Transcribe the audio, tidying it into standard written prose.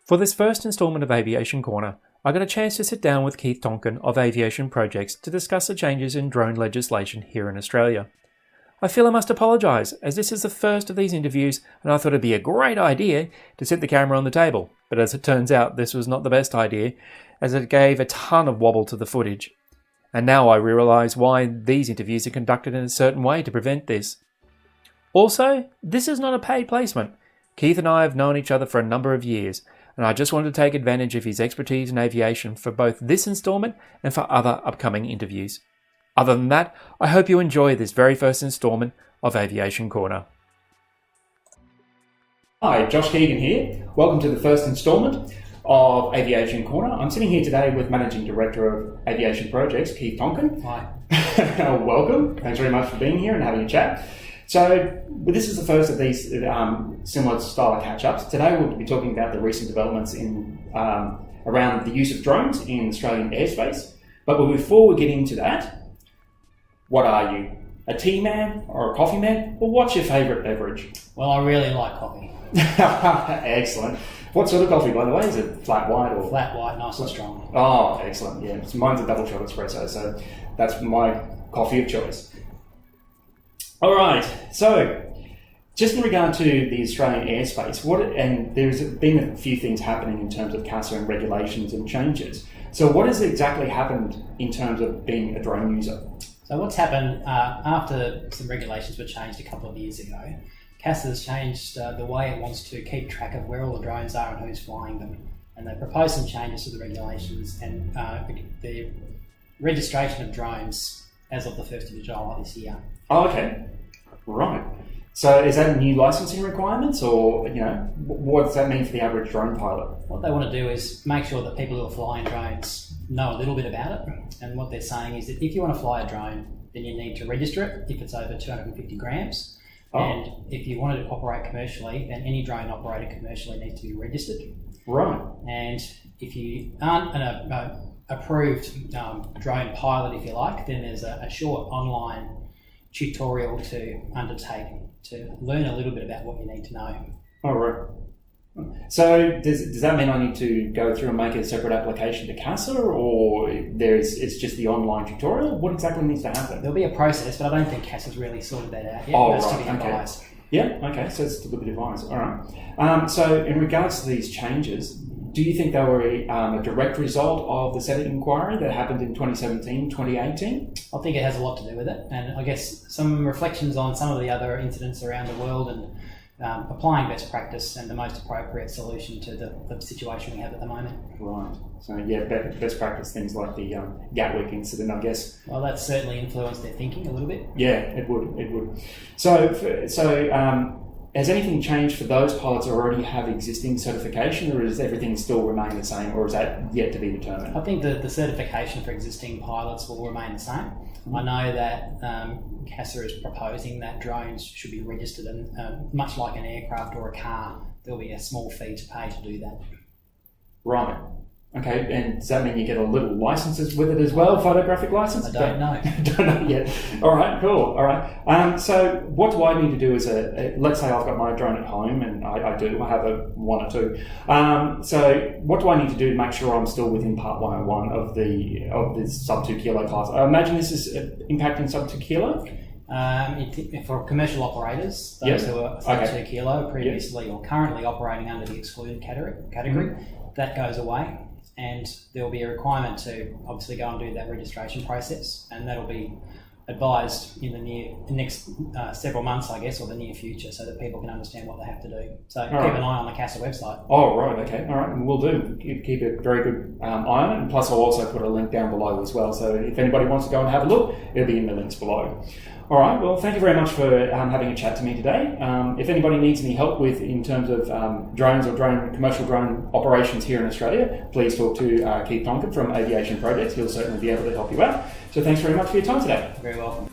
For this first instalment of Aviation Corner, I got a chance to sit down with Keith Tonkin of Aviation Projects to discuss the changes in drone legislation here in Australia. I feel I must apologise, as this is the first of these interviews and I thought it'd be a great idea to sit the camera on the table, but as it turns out this was not the best idea, as it gave a ton of wobble to the footage. And now I realise why these interviews are conducted in a certain way to prevent this. Also, this is not a paid placement. Keith and I have known each other for a number of years, and I just wanted to take advantage of his expertise in aviation for both this instalment and for other upcoming interviews. Other than that, I hope you enjoy this very first instalment of Aviation Corner. Hi, Josh Keegan here. Welcome to the first instalment of Aviation Corner. I'm sitting here today with Managing Director of Aviation Projects, Keith Tonkin. Hi. Welcome. Thanks very much for being here and having a chat. So this is the first of these similar style of catch-ups. Today we'll be talking about the recent developments in around the use of drones in Australian airspace. But before we get into that, what are you? A tea man or a coffee man? Or what's your favourite beverage? Well, I really like coffee. Excellent. What sort of coffee, by the way? Is it flat white or...? Flat white, nice and strong. Oh, excellent. Yeah, mine's a double shot espresso, so that's my coffee of choice. All right, so just in regard to the Australian airspace, and there's been a few things happening in terms of CASA and regulations and changes. So what has exactly happened in terms of being a drone user? So what's happened after some regulations were changed a couple of years ago, CASA has changed the way it wants to keep track of where all the drones are and who's flying them. And they proposed some changes to the regulations and the registration of drones as of the 1st of July this year. Oh, okay. Right. So is that new licensing requirements, or what does that mean for the average drone pilot? What they want to do is make sure that people who are flying drones know a little bit about it. And what they're saying is that if you want to fly a drone, then you need to register it if it's over 250 grams. Oh. And if you wanted to operate commercially, then any drone operated commercially needs to be registered. Right. And if you aren't an approved drone pilot, if you like, then there's a short online tutorial to undertake to learn a little bit about what you need to know. Oh, right. So does that mean I need to go through and make a separate application to CASA, or it's just the online tutorial? What exactly needs to happen? There'll be a process, but I don't think CASA's really sorted that out yet. Oh, That's right. to be advised. Okay. Yeah, okay, so it's still a bit advised. All right. So in regards to these changes, do you think they were a direct result of the Senate inquiry that happened in 2017, 2018? I think it has a lot to do with it, and I guess some reflections on some of the other incidents around the world and applying best practice and the most appropriate solution to the situation we have at the moment. Right. So yeah, best practice things like the Gatwick incident, I guess. Well, that's certainly influenced their thinking a little bit. Yeah, it would. So has anything changed for those pilots who already have existing certification, or does everything still remain the same, or is that yet to be determined? I think the certification for existing pilots will remain the same. I know that CASA is proposing that drones should be registered, and much like an aircraft or a car, there'll be a small fee to pay to do that. Right. Okay, and does that mean you get a little licenses with it as well, photographic license? I don't know. Don't know yet. All right, cool. All right. So what do I need to do as let's say I've got my drone at home, and I have one or two. So what do I need to do to make sure I'm still within Part 101 of the sub 2 kilo class? I imagine this is impacting sub 2 kilo? For commercial operators, those who are sub 2 kilo previously or currently operating under the excluded category, that goes away. And there will be a requirement to obviously go and do that registration process, and that'll be advised in the next several months, I guess, or the near future, so that people can understand what they have to do. So keep an eye on the CASA website. Oh, right, okay, all right, and we'll do. Keep a very good eye on it, and plus I'll also put a link down below as well, so if anybody wants to go and have a look, it'll be in the links below. All right, well, thank you very much for having a chat to me today. If anybody needs any help in terms of drones or commercial drone operations here in Australia, please talk to Keith Tonkin from Aviation Projects. He'll certainly be able to help you out. So thanks very much for your time today. You're very welcome.